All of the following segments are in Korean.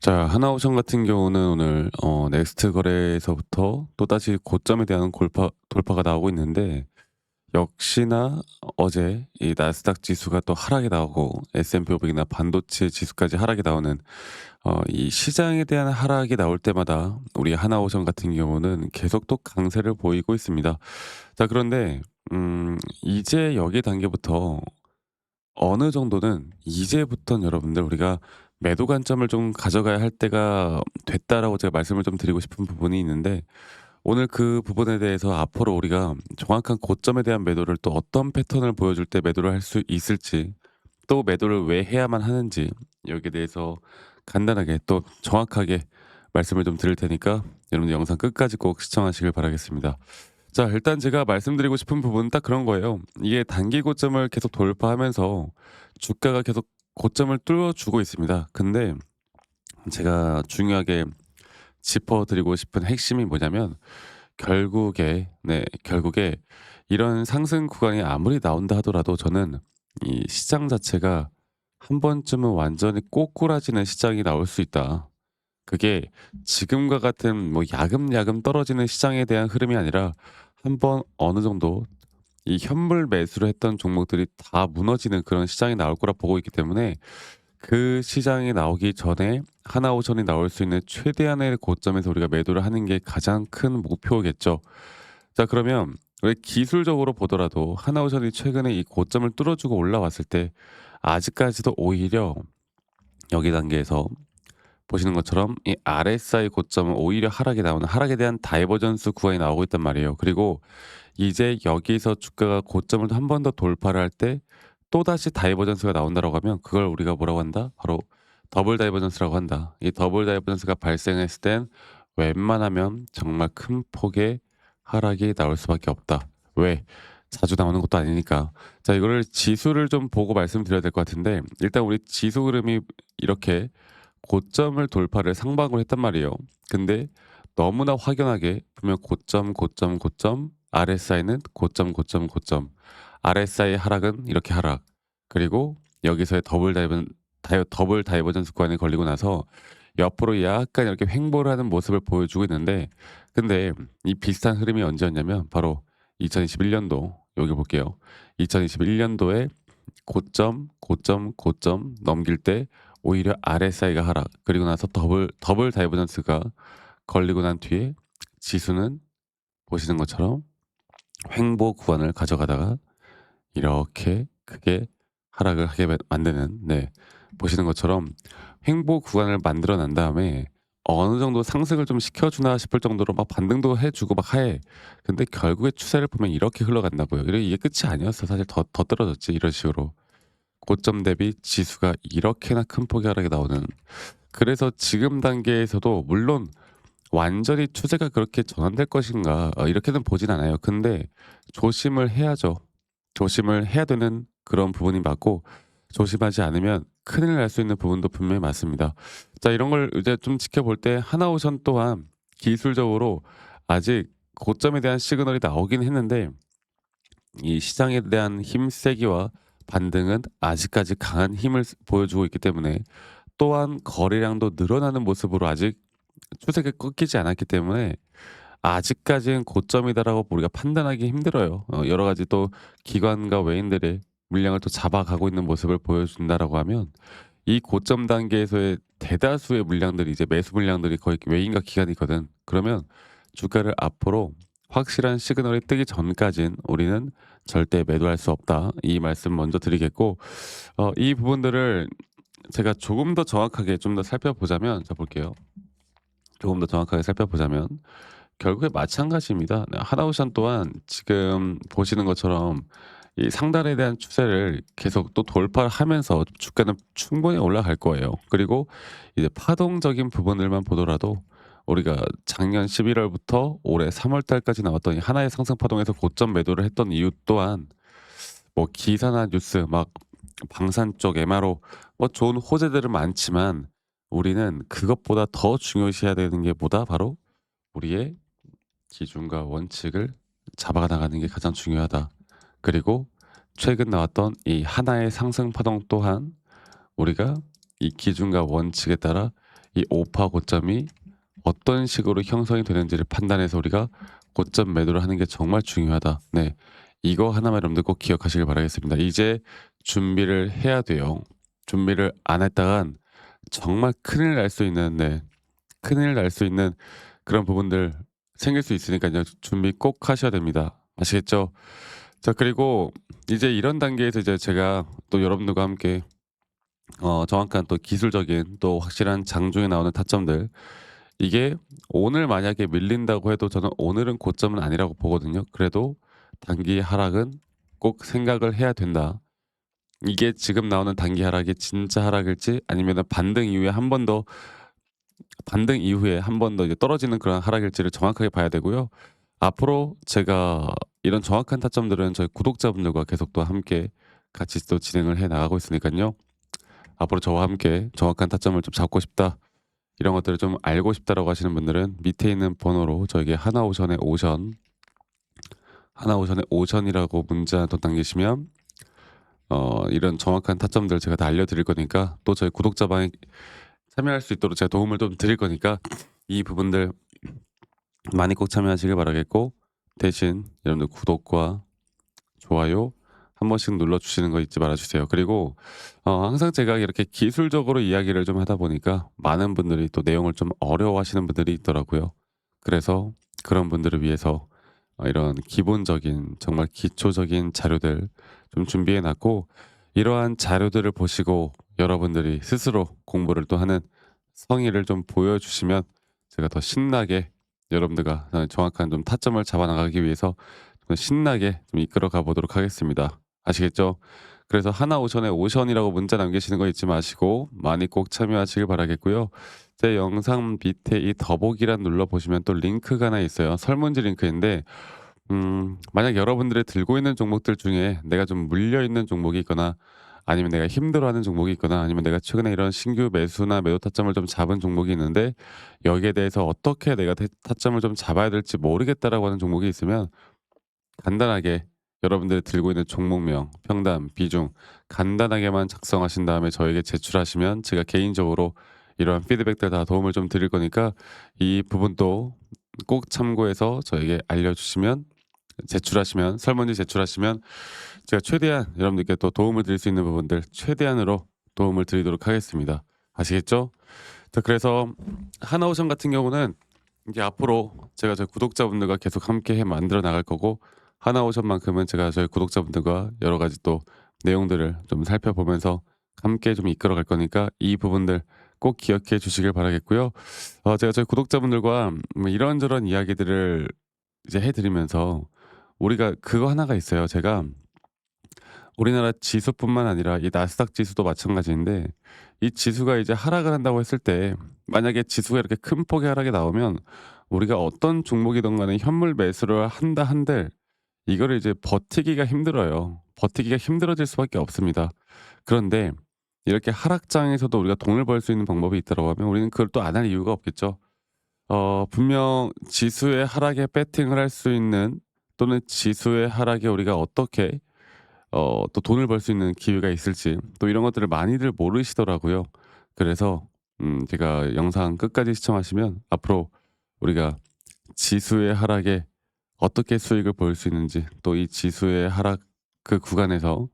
자, 하나오션 같은 경우는 오늘 넥스트 거래에서부터 또다시 고점에 대한 돌파가 나오고 있는데, 역시나 어제 이 나스닥 지수가 또 하락이 나오고 S&P 500이나 반도체 지수까지 하락이 나오는, 이 시장에 대한 하락이 나올 때마다 우리 하나오션 같은 경우는 계속 또 강세를 보이고 있습니다. 자, 그런데 이제 여기 단계부터 어느 정도는 이제부터는 여러분들 우리가 매도 관점을 좀 가져가야 할 때가 됐다라고 제가 말씀을 좀 드리고 싶은 부분이 있는데, 오늘 그 부분에 대해서 앞으로 우리가 정확한 고점에 대한 매도를 또 어떤 패턴을 보여줄 때 매도를 할 수 있을지, 또 매도를 왜 해야만 하는지, 여기에 대해서 간단하게 또 정확하게 말씀을 좀 드릴 테니까 여러분들 영상 끝까지 꼭 시청하시길 바라겠습니다. 자, 일단 제가 말씀드리고 싶은 부분은 딱 그런 거예요. 이게 단기 고점을 계속 돌파하면서 주가가 계속 고점을 뚫어주고 있습니다. 근데 제가 중요하게 짚어드리고 싶은 핵심이 뭐냐면, 결국에 이런 상승 구간이 아무리 나온다 하더라도 저는 이 시장 자체가 한 번쯤은 완전히 꼬꾸라지는 시장이 나올 수 있다. 그게 지금과 같은 뭐 야금야금 떨어지는 시장에 대한 흐름이 아니라, 한번 어느 정도 이 현물 매수를 했던 종목들이 다 무너지는 그런 시장이 나올 거라 보고 있기 때문에, 그 시장이 나오기 전에 하나오션이 나올 수 있는 최대한의 고점에서 우리가 매도를 하는 게 가장 큰 목표겠죠. 자, 그러면 왜 기술적으로 보더라도 하나오션이 최근에 이 고점을 뚫어주고 올라왔을 때 아직까지도 오히려 여기 단계에서 보시는 것처럼 이 RSI 고점은 오히려 하락이 나오는, 하락에 대한 다이버전스 구간이 나오고 있단 말이에요. 그리고 이제 여기서 주가가 고점을 한 번 더 돌파를 할 때 또다시 다이버전스가 나온다라고 하면, 그걸 우리가 뭐라고 한다? 바로 더블 다이버전스라고 한다. 이 더블 다이버전스가 발생했을 땐 웬만하면 정말 큰 폭의 하락이 나올 수밖에 없다. 왜? 자주 나오는 것도 아니니까. 자, 이거를 지수를 좀 보고 말씀드려야 될 것 같은데, 일단 우리 지수 흐름이 이렇게 고점을 돌파를 상방으로 했단 말이에요. 근데 너무나 확연하게 보면 고점, 고점, 고점, RSI는 고점, 고점, 고점. RSI 하락은 이렇게 하락. 그리고 여기서의 더블 다이버전스 구간에 걸리고 나서 옆으로 약간 이렇게 횡보를 하는 모습을 보여주고 있는데, 근데 이 비슷한 흐름이 언제였냐면 바로 2021년도, 여기 볼게요. 2021년도에 고점, 고점, 고점 넘길 때 오히려 RSI가 하락, 그리고 나서 더블 다이버전스가 걸리고 난 뒤에 지수는 보시는 것처럼 횡보 구간을 가져가다가 이렇게 크게 하락을 하게 만드는, 네, 보시는 것처럼 횡보 구간을 만들어 난 다음에 어느 정도 상승을 좀 시켜주나 싶을 정도로 막 반등도 해주고 막 하해. 근데 결국에 추세를 보면 이렇게 흘러간다고요. 이게 끝이 아니었어. 사실 더 떨어졌지, 이런 식으로. 고점 대비 지수가 이렇게나 큰 폭의 하락이 나오는. 그래서 지금 단계에서도 물론 완전히 추세가 그렇게 전환될 것인가, 이렇게는 보진 않아요. 근데 조심을 해야죠. 조심을 해야 되는 그런 부분이 맞고, 조심하지 않으면 큰일 날 수 있는 부분도 분명히 맞습니다. 자, 이런 걸 이제 좀 지켜볼 때 하나오션 또한 기술적으로 아직 고점에 대한 시그널이 나오긴 했는데, 이 시장에 대한 힘세기와 반등은 아직까지 강한 힘을 보여주고 있기 때문에, 또한 거래량도 늘어나는 모습으로 아직 추세가 꺾이지 않았기 때문에 아직까지는 고점이다라고 우리가 판단하기 힘들어요. 여러 가지 또 기관과 외인들의 물량을 또 잡아가고 있는 모습을 보여준다라고 하면, 이 고점 단계에서의 대다수의 물량들이, 이제 매수 물량들이 거의 외인과 기관이거든. 그러면 주가를 앞으로 확실한 시그널이 뜨기 전까진 우리는 절대 매도할 수 없다. 이 말씀 먼저 드리겠고, 이 부분들을 제가 조금 더 정확하게 좀 더 살펴보자면, 자 볼게요. 조금 더 정확하게 살펴보자면 결국에 마찬가지입니다. 네, 하나오션 또한 지금 보시는 것처럼 이 상단에 대한 추세를 계속 또 돌파를 하면서 주가는 충분히 올라갈 거예요. 그리고 이제 파동적인 부분들만 보더라도 우리가 작년 11월부터 올해 3월 달까지 나왔던 이 하나의 상승 파동에서 고점 매도를 했던 이유 또한, 뭐 기사나 뉴스 막 방산 쪽 MRO, 뭐 좋은 호재들은 많지만 우리는 그것보다 더 중요시해야 되는 게 뭐다? 바로 우리의 기준과 원칙을 잡아 나가는 게 가장 중요하다. 그리고 최근 나왔던 이 하나의 상승 파동 또한 우리가 이 기준과 원칙에 따라 이 오파 고점이 어떤 식으로 형성이 되는지를 판단해서 우리가 고점 매도를 하는 게 정말 중요하다. 네. 이거 하나만 여러분들 꼭 기억하시길 바라겠습니다. 이제 준비를 해야 돼요. 준비를 안 했다간 정말 큰일 날 수 있는, 네, 큰일 날 수 있는 그런 부분들 생길 수 있으니까요. 준비 꼭 하셔야 됩니다. 아시겠죠? 자, 그리고 이제 이런 단계에서 이제 제가 또 여러분들과 함께 정확한 또 기술적인 또 확실한 장중에 나오는 타점들, 이게 오늘 만약에 밀린다고 해도 저는 오늘은 고점은 아니라고 보거든요. 그래도 단기 하락은 꼭 생각을 해야 된다. 이게 지금 나오는 단기 하락이 진짜 하락일지 아니면은 반등 이후에 한 번 더 이제 떨어지는 그런 하락일지를 정확하게 봐야 되고요. 앞으로 제가 이런 정확한 타점들은 저희 구독자분들과 계속 또 함께 같이 또 진행을 해 나가고 있으니까요. 앞으로 저와 함께 정확한 타점을 좀 잡고 싶다, 이런 것들을 좀 알고 싶다라고 하시는 분들은 밑에 있는 번호로 저에게 하나오션의 오션이라고 문자 또 남기시면 이런 정확한 타점들 제가 다 알려드릴 거니까, 또 저희 구독자방에 참여할 수 있도록 제가 도움을 좀 드릴 거니까 이 부분들 많이 꼭 참여하시길 바라겠고, 대신 여러분들 구독과 좋아요 한 번씩 눌러주시는 거 잊지 말아주세요. 그리고 항상 제가 이렇게 기술적으로 이야기를 좀 하다 보니까 많은 분들이 또 내용을 좀 어려워하시는 분들이 있더라고요. 그래서 그런 분들을 위해서 이런 기본적인 정말 기초적인 자료들 좀 준비해 놨고, 이러한 자료들을 보시고 여러분들이 스스로 공부를 또 하는 성의를 좀 보여주시면 제가 더 신나게 여러분들과 정확한 좀 타점을 잡아 나가기 위해서 좀 신나게 좀 이끌어 가 보도록 하겠습니다. 아시겠죠? 그래서 하나오션에 오션이라고 문자 남기시는 거 잊지 마시고 많이 꼭 참여하시길 바라겠고요. 제 영상 밑에 이 더보기란 눌러 보시면 또 링크가 하나 있어요. 설문지 링크인데 만약 여러분들이 들고 있는 종목들 중에 내가 좀 물려 있는 종목이 있거나, 아니면 내가 힘들어하는 종목이 있거나, 아니면 내가 최근에 이런 신규 매수나 매도 타점을 좀 잡은 종목이 있는데 여기에 대해서 어떻게 내가 타점을 좀 잡아야 될지 모르겠다라고 하는 종목이 있으면 간단하게 여러분들이 들고 있는 종목명, 평단, 비중 간단하게만 작성하신 다음에 저에게 제출하시면 제가 개인적으로 이러한 피드백들 다 도움을 좀 드릴 거니까 이 부분도 꼭 참고해서 저에게 알려주시면, 제출하시면, 설문지 제출하시면 제가 최대한 여러분들께 또 도움을 드릴 수 있는 부분들 최대한으로 도움을 드리도록 하겠습니다. 아시겠죠? 자, 그래서 하나오션 같은 경우는 이제 앞으로 제가 저희 구독자분들과 계속 함께 해 만들어 나갈 거고, 하나오션만큼은 제가 저희 구독자분들과 여러 가지 또 내용들을 좀 살펴보면서 함께 좀 이끌어 갈 거니까 이 부분들 꼭 기억해 주시길 바라겠고요. 제가 저희 구독자분들과 이런저런 이야기들을 이제 해 드리면서 우리가 그거 하나가 있어요. 제가 우리나라 지수뿐만 아니라 이 나스닥 지수도 마찬가지인데, 이 지수가 이제 하락을 한다고 했을 때 만약에 지수가 이렇게 큰 폭의 하락이 나오면 우리가 어떤 종목이든 간에 현물 매수를 한다 한들 이거를 이제 버티기가 힘들어요. 버티기가 힘들어질 수밖에 없습니다. 그런데 이렇게 하락장에서도 우리가 돈을 벌 수 있는 방법이 있다고 하면 우리는 그걸 또 안 할 이유가 없겠죠. 분명 지수의 하락에 배팅을 할 수 있는, 또는 지수의 하락에 우리가 어떻게 또 돈을 벌 수 있는 기회가 있을지, 또 이런 것들을 많이들 모르시더라고요. 그래서 제가 영상 끝까지 시청하시면 앞으로 우리가 지수의 하락에 어떻게 수익을 볼 수 있는지, 또 이 지수의 하락 그 구간에서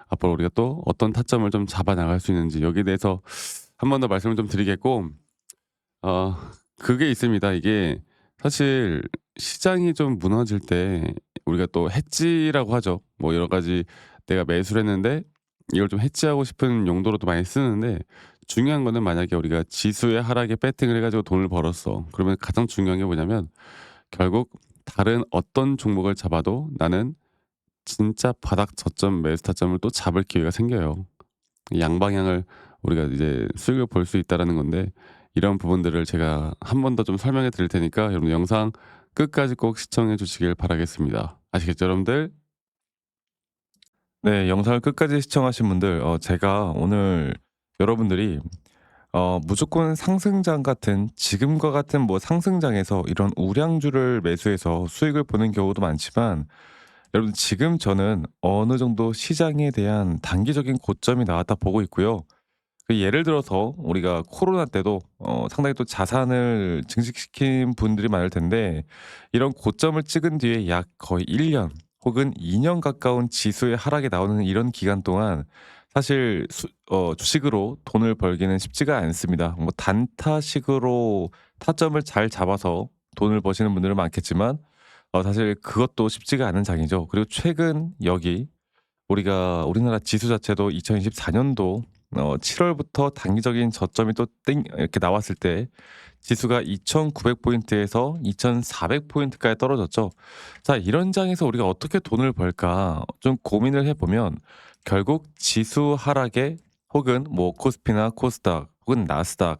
앞으로 우리가 또 어떤 타점을 좀 잡아 나갈 수 있는지, 여기에 대해서 한 번 더 말씀을 좀 드리겠고, 어 그게 있습니다. 이게 사실 시장이 좀 무너질 때 우리가 또 해지라고 하죠. 뭐 여러 가지 내가 매수를 했는데 이걸 좀 해지하고 싶은 용도로도 많이 쓰는데, 중요한 거는 만약에 우리가 지수의 하락에 배팅을 해 가지고 돈을 벌었어. 그러면 가장 중요한 게 뭐냐면 결국 다른 어떤 종목을 잡아도 나는 진짜 바닥 저점 매수 타점을 또 잡을 기회가 생겨요. 양방향을 우리가 이제 수익을 볼 수 있다라는 건데, 이런 부분들을 제가 한 번 더 좀 설명해 드릴 테니까 여러분 영상 끝까지 꼭 시청해 주시길 바라겠습니다. 아시겠죠, 여러분들? 네. 영상을 끝까지 시청하신 분들, 제가 오늘 여러분들이 무조건 상승장 같은, 지금과 같은 뭐 상승장에서 이런 우량주를 매수해서 수익을 보는 경우도 많지만, 여러분 지금 저는 어느 정도 시장에 대한 단기적인 고점이 나왔다 보고 있고요. 예를 들어서 우리가 코로나 때도 상당히 또 자산을 증식시킨 분들이 많을 텐데 이런 고점을 찍은 뒤에 약 거의 1년 혹은 2년 가까운 지수의 하락이 나오는 이런 기간 동안 사실 주식으로 돈을 벌기는 쉽지가 않습니다. 뭐 단타식으로 타점을 잘 잡아서 돈을 버시는 분들은 많겠지만 사실 그것도 쉽지가 않은 장이죠. 그리고 최근 여기 우리나라 지수 자체도 2024 년도 7 월부터 단기적인 저점이 또 땡 이렇게 나왔을 때 지수가 2,900 포인트에서 2,400 포인트까지 떨어졌죠. 자, 이런 장에서 우리가 어떻게 돈을 벌까 좀 고민을 해 보면 결국 지수 하락에 혹은 뭐 코스피나 코스닥 혹은 나스닥,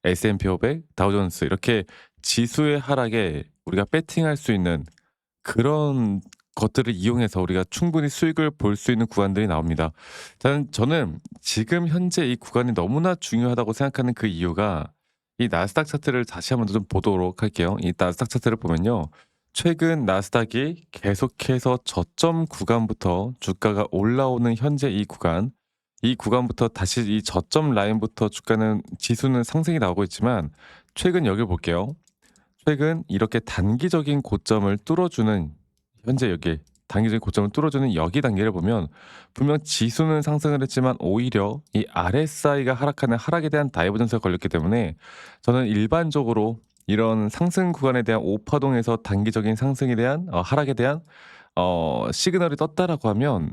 S&P 500, 다우존스 이렇게 지수의 하락에 우리가 베팅할 수 있는 그런 것들을 이용해서 우리가 충분히 수익을 볼 수 있는 구간들이 나옵니다. 저는 지금 현재 이 구간이 너무나 중요하다고 생각하는 그 이유가 이 나스닥 차트를 다시 한번 좀 보도록 할게요. 이 나스닥 차트를 보면요. 최근 나스닥이 계속해서 저점 구간부터 주가가 올라오는 현재 이 구간부터 다시 이 저점 라인부터 주가는 지수는 상승이 나오고 있지만 최근 여기 볼게요. 최근 이렇게 단기적인 고점을 뚫어주는 현재 여기 단기적인 고점을 뚫어주는 여기 단계를 보면 분명 지수는 상승을 했지만 오히려 이 RSI가 하락하는 하락에 대한 다이버전스가 걸렸기 때문에 저는 일반적으로 이런 상승 구간에 대한 오파동에서 단기적인 상승에 대한 하락에 대한 시그널이 떴다라고 하면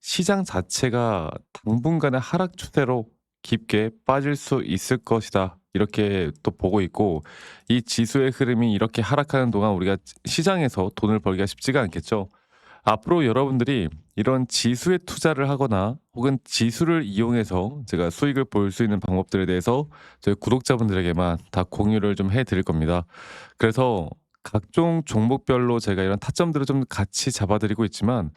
시장 자체가 당분간의 하락 추세로 깊게 빠질 수 있을 것이다. 이렇게 또 보고 있고 이 지수의 흐름이 이렇게 하락하는 동안 우리가 시장에서 돈을 벌기가 쉽지가 않겠죠. 앞으로 여러분들이 이런 지수에 투자를 하거나 혹은 지수를 이용해서 제가 수익을 볼 수 있는 방법들에 대해서 저희 구독자분들에게만 다 공유를 좀 해 드릴 겁니다. 그래서 각종 종목별로 제가 이런 타점들을 좀 같이 잡아 드리고 있지만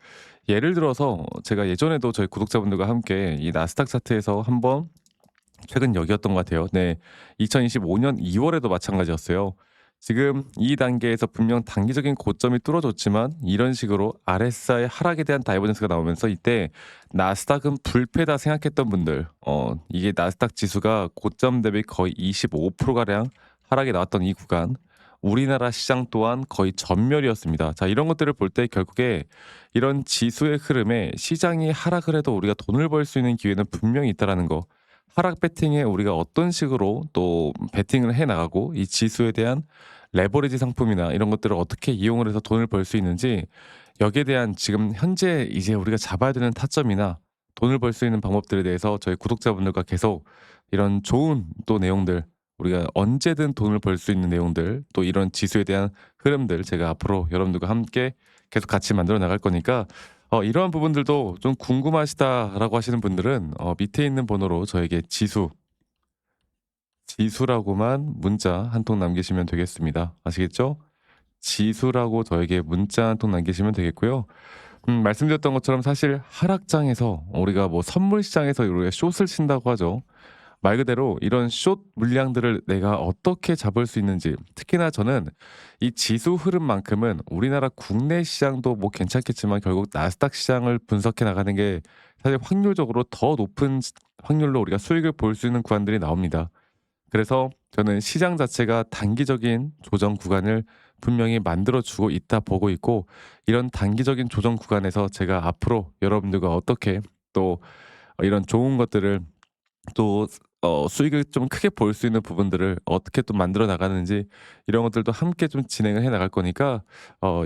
예를 들어서 제가 예전에도 저희 구독자분들과 함께 이 나스닥 차트에서 한번 최근 여기였던 것 같아요. 네. 2025년 2 월에도 마찬가지였어요. 지금 이 단계에서 분명 단기적인 고점이 뚫어졌지만 이런 식으로 RSI 하락에 대한 다이버전스가 나오면서 이때 나스닥은 불패다 생각했던 분들 이게 나스닥 지수가 고점 대비 거의 25% 가량 하락이 나왔던 이 구간 우리나라 시장 또한 거의 전멸이었습니다. 자, 이런 것들을 볼 때 결국에 이런 지수의 흐름에 시장이 하락을 해도 우리가 돈을 벌 수 있는 기회는 분명히 있다라는 거. 하락 베팅에 우리가 어떤 식으로 또 베팅을 해 나가고 이 지수에 대한 레버리지 상품이나 이런 것들을 어떻게 이용을 해서 돈을 벌 수 있는지 여기에 대한 지금 현재 이제 우리가 잡아야 되는 타점이나 돈을 벌 수 있는 방법들에 대해서 저희 구독자분들과 계속 이런 좋은 또 내용들 우리가 언제든 돈을 벌 수 있는 내용들 또 이런 지수에 대한 흐름들 제가 앞으로 여러분들과 함께 계속 같이 만들어 나갈 거니까 이러한 부분들도 좀 궁금하시다라고 하시는 분들은 밑에 있는 번호로 저에게 지수라고만 문자 한 통 남기시면 되겠습니다. 아시겠죠? 지수라고 저에게 문자 한 통 남기시면 되겠고요. 말씀드렸던 것처럼 사실 하락장에서 우리가 뭐 선물 시장에서 우리가 숏을 친다고 하죠. 말 그대로 이런 숏 물량들을 내가 어떻게 잡을 수 있는지 특히나 저는 이 지수 흐름만큼은 우리나라 국내 시장도 뭐 괜찮겠지만 결국 나스닥 시장을 분석해 나가는 게 사실 확률적으로 더 높은 확률로 우리가 수익을 볼 수 있는 구간들이 나옵니다. 그래서 저는 시장 자체가 단기적인 조정 구간을 분명히 만들어 주고 있다 보고 있고 이런 단기적인 조정 구간에서 제가 앞으로 여러분들과 어떻게 또 이런 좋은 것들을 또 수익을 좀 크게 볼 수 있는 부분들을 어떻게 또 만들어 나가는지 이런 것들도 함께 좀 진행을 해 나갈 거니까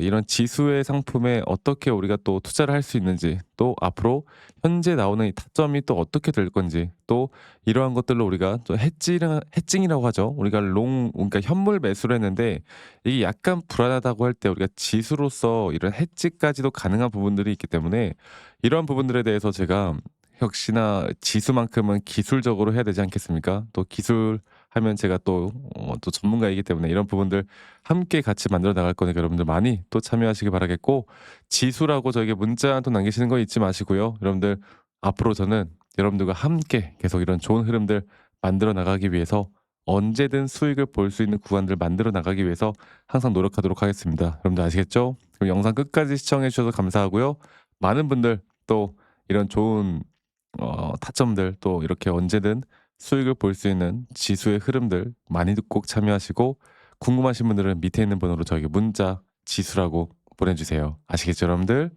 이런 지수의 상품에 어떻게 우리가 또 투자를 할 수 있는지 또 앞으로 현재 나오는 이 타점이 또 어떻게 될 건지 또 이러한 것들로 우리가 또 해칭이라고 하죠. 우리가 그러니까 현물 매수를 했는데 이게 약간 불안하다고 할 때 우리가 지수로서 이런 해지까지도 가능한 부분들이 있기 때문에 이러한 부분들에 대해서 제가 역시나 지수만큼은 기술적으로 해야 되지 않겠습니까? 또 기술하면 제가 또 전문가이기 때문에 이런 부분들 함께 같이 만들어 나갈 거니까 여러분들 많이 또 참여하시기 바라겠고 지수라고 저에게 문자 한 통 남기시는 거 잊지 마시고요. 여러분들 앞으로 저는 여러분들과 함께 계속 이런 좋은 흐름들 만들어 나가기 위해서 언제든 수익을 볼 수 있는 구간들 만들어 나가기 위해서 항상 노력하도록 하겠습니다. 여러분들 아시겠죠? 그럼 영상 끝까지 시청해 주셔서 감사하고요. 많은 분들 또 이런 좋은 타점들 또 이렇게 언제든 수익을 볼 수 있는 지수의 흐름들 많이 꼭 참여하시고 궁금하신 분들은 밑에 있는 번호로 저에게 문자 지수라고 보내주세요. 아시겠죠, 여러분들?